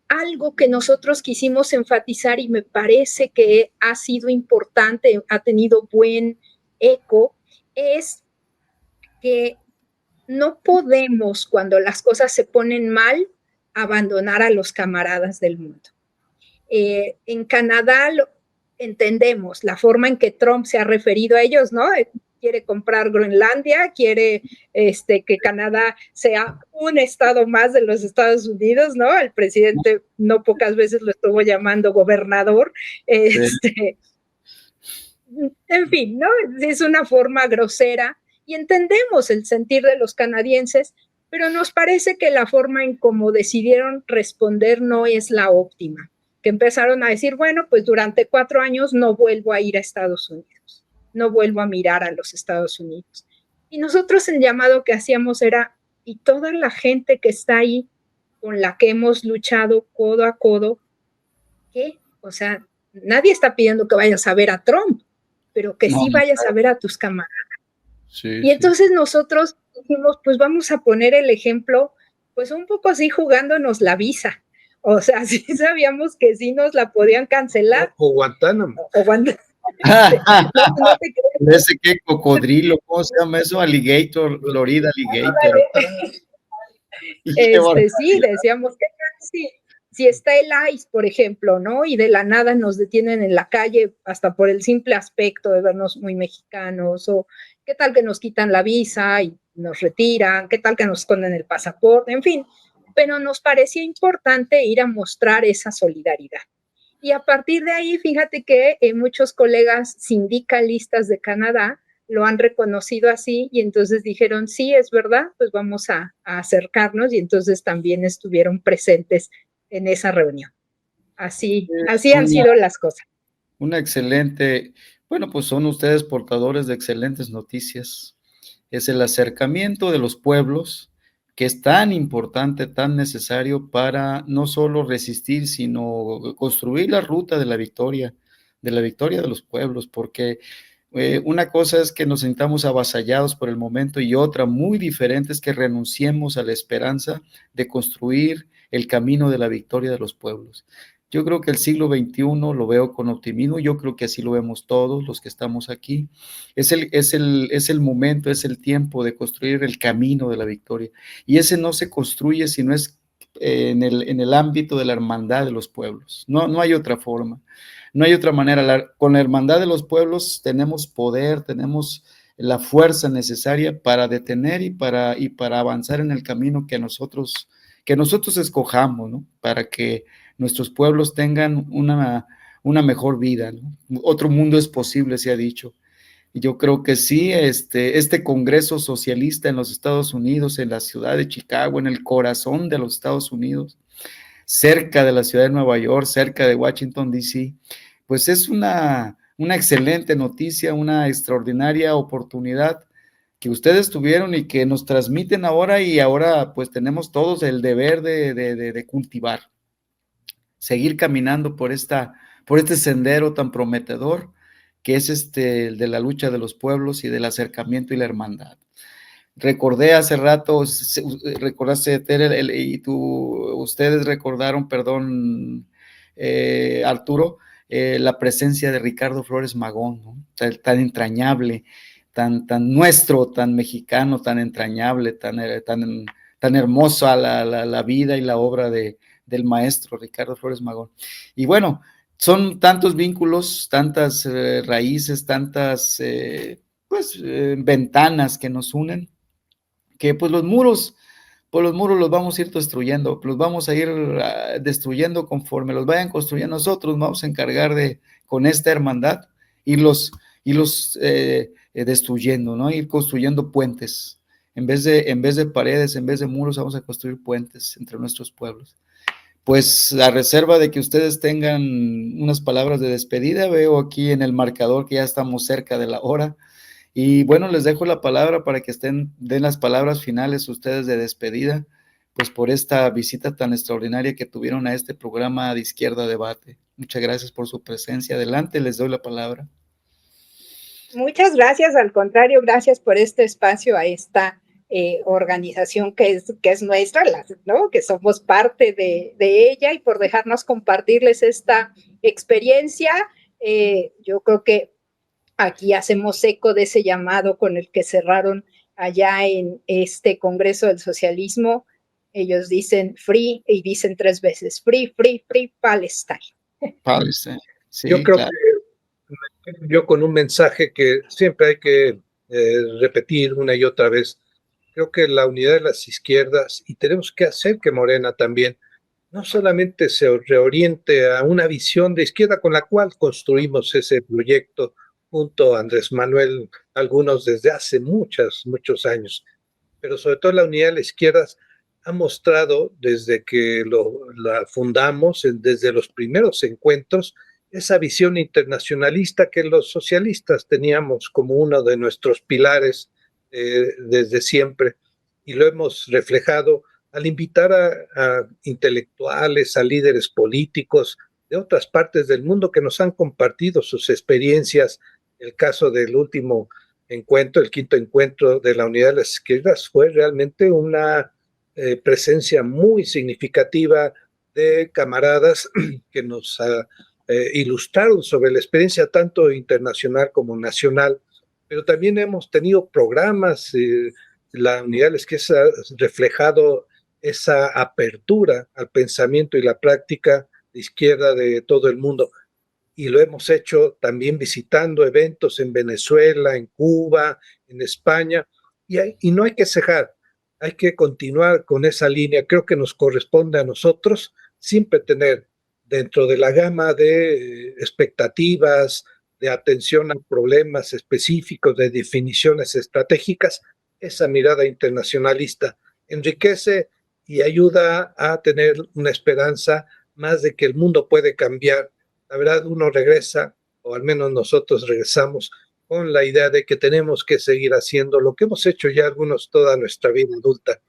Algo que nosotros quisimos enfatizar y me parece que ha sido importante, ha tenido buen eco, es que no podemos, cuando las cosas se ponen mal, abandonar a los camaradas del mundo. En Canadá entendemos la forma en que Trump se ha referido a ellos, ¿no? Quiere comprar Groenlandia, quiere que Canadá sea un estado más de los Estados Unidos, ¿no? El presidente no pocas veces lo estuvo llamando gobernador. En fin, ¿no? Es una forma grosera y entendemos el sentir de los canadienses, pero nos parece que la forma en cómo decidieron responder no es la óptima. Que empezaron a decir, bueno, pues durante 4 años no vuelvo a ir a Estados Unidos, no vuelvo a mirar a los Estados Unidos. Y nosotros el llamado que hacíamos era, y toda la gente que está ahí, con la que hemos luchado codo a codo, ¿qué? O sea, nadie está pidiendo que vayas a ver a Trump, pero que sí vayas a ver a tus camaradas, Sí, Y entonces nosotros dijimos, pues vamos a poner el ejemplo, pues un poco así jugándonos la visa. O sea, sí sabíamos que sí nos la podían cancelar. O Guantánamo. O Guantánamo. No te creas. Ese que cocodrilo, ¿cómo se llama eso? Alligator, Florida Alligator. Sí, decíamos, ¿qué tal si está el ICE, por ejemplo, ¿no? Y de la nada nos detienen en la calle hasta por el simple aspecto de vernos muy mexicanos, o qué tal que nos quitan la visa y nos retiran, qué tal que nos esconden el pasaporte, en fin. Pero nos parecía importante ir a mostrar esa solidaridad. Y a partir de ahí, fíjate que muchos colegas sindicalistas de Canadá lo han reconocido así y entonces dijeron, sí, es verdad, pues vamos a acercarnos y entonces también estuvieron presentes en esa reunión. Así han sido las cosas. Una excelente, bueno, pues son ustedes portadores de excelentes noticias. Es el acercamiento de los pueblos, que es tan importante, tan necesario para no solo resistir, sino construir la ruta de la victoria de los pueblos, porque una cosa es que nos sintamos avasallados por el momento y otra muy diferente es que renunciemos a la esperanza de construir el camino de la victoria de los pueblos. Yo creo que el siglo XXI lo veo con optimismo, yo creo que así lo vemos todos los que estamos aquí. Es el momento, es el tiempo de construir el camino de la victoria. Y ese no se construye si no es en el ámbito de la hermandad de los pueblos. No hay otra forma. No hay otra manera. Con la hermandad de los pueblos tenemos poder, tenemos la fuerza necesaria para detener y para avanzar en el camino que nosotros escojamos, ¿no? Para que nuestros pueblos tengan una mejor vida, ¿no? Otro mundo es posible, se ha dicho. Y yo creo que sí, este Congreso Socialista en los Estados Unidos, en la ciudad de Chicago, en el corazón de los Estados Unidos, cerca de la ciudad de Nueva York, cerca de Washington, D.C., pues es una excelente noticia, una extraordinaria oportunidad que ustedes tuvieron y que nos transmiten ahora, y ahora pues tenemos todos el deber de cultivar, seguir caminando por este sendero tan prometedor que es el de la lucha de los pueblos y del acercamiento y la hermandad. Recordé hace rato, recordaste, Tere, y ustedes recordaron, perdón, Arturo, la presencia de Ricardo Flores Magón, ¿no? Tan entrañable, tan nuestro, tan mexicano, tan entrañable, tan hermosa la vida y la obra del maestro Ricardo Flores Magón. Y bueno, son tantos vínculos, tantas raíces, tantas ventanas que nos unen, que pues los muros los vamos a ir destruyendo, los vamos a ir destruyendo conforme los vayan construyendo. Nosotros vamos a encargar con esta hermandad, irlos destruyendo, ¿no? Ir construyendo puentes. En vez de paredes, en vez de muros, vamos a construir puentes entre nuestros pueblos. Pues a reserva de que ustedes tengan unas palabras de despedida, veo aquí en el marcador que ya estamos cerca de la hora. Y bueno, les dejo la palabra para que den las palabras finales ustedes de despedida, pues por esta visita tan extraordinaria que tuvieron a este programa de Izquierda Debate. Muchas gracias por su presencia. Adelante, les doy la palabra. Muchas gracias, al contrario, gracias por este espacio a esta organización que es nuestra, ¿no? Que somos parte de ella, y por dejarnos compartirles esta experiencia. Yo creo que aquí hacemos eco de ese llamado con el que cerraron allá en este Congreso del Socialismo. Ellos dicen free y dicen 3 veces, free, free, free Palestine. Palestine. Sí, yo creo claro. Que yo con un mensaje que siempre hay que repetir una y otra vez, creo que la unidad de las izquierdas, y tenemos que hacer que Morena también, no solamente se reoriente a una visión de izquierda con la cual construimos ese proyecto junto a Andrés Manuel, algunos desde hace muchos años, pero sobre todo la unidad de las izquierdas ha mostrado desde que la fundamos, desde los primeros encuentros, esa visión internacionalista que los socialistas teníamos como uno de nuestros pilares desde siempre, y lo hemos reflejado al invitar a intelectuales, a líderes políticos de otras partes del mundo que nos han compartido sus experiencias. El caso del último encuentro, el quinto encuentro de la Unidad de las Izquierdas, fue realmente una presencia muy significativa de camaradas que nos ilustraron sobre la experiencia tanto internacional como nacional, pero también hemos tenido programas, la Unidad de la Izquierda ha reflejado esa apertura al pensamiento y la práctica de izquierda de todo el mundo. Y lo hemos hecho también visitando eventos en Venezuela, en Cuba, en España, y no hay que cejar, hay que continuar con esa línea. Creo que nos corresponde a nosotros siempre tener dentro de la gama de expectativas, de atención a problemas específicos, de definiciones estratégicas, esa mirada internacionalista enriquece y ayuda a tener una esperanza más de que el mundo puede cambiar. La verdad, uno regresa, o al menos nosotros regresamos, con la idea de que tenemos que seguir haciendo lo que hemos hecho ya algunos toda nuestra vida adulta,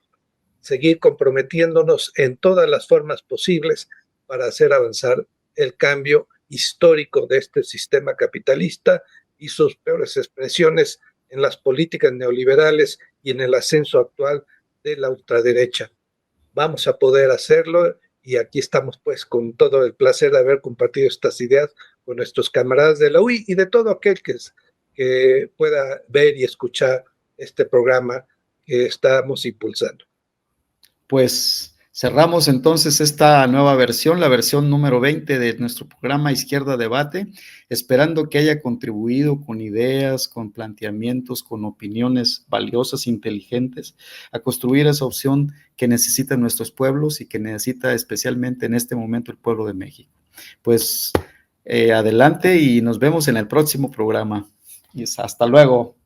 seguir comprometiéndonos en todas las formas posibles para hacer avanzar el cambio histórico de este sistema capitalista y sus peores expresiones en las políticas neoliberales y en el ascenso actual de la ultraderecha. Vamos a poder hacerlo y aquí estamos pues con todo el placer de haber compartido estas ideas con nuestros camaradas de la UI y de todo aquel que pueda ver y escuchar este programa que estamos impulsando. Pues cerramos entonces esta nueva versión, la versión número 20 de nuestro programa Izquierda Debate, esperando que haya contribuido con ideas, con planteamientos, con opiniones valiosas, inteligentes, a construir esa opción que necesitan nuestros pueblos y que necesita especialmente en este momento el pueblo de México. Pues adelante y nos vemos en el próximo programa. Y hasta luego.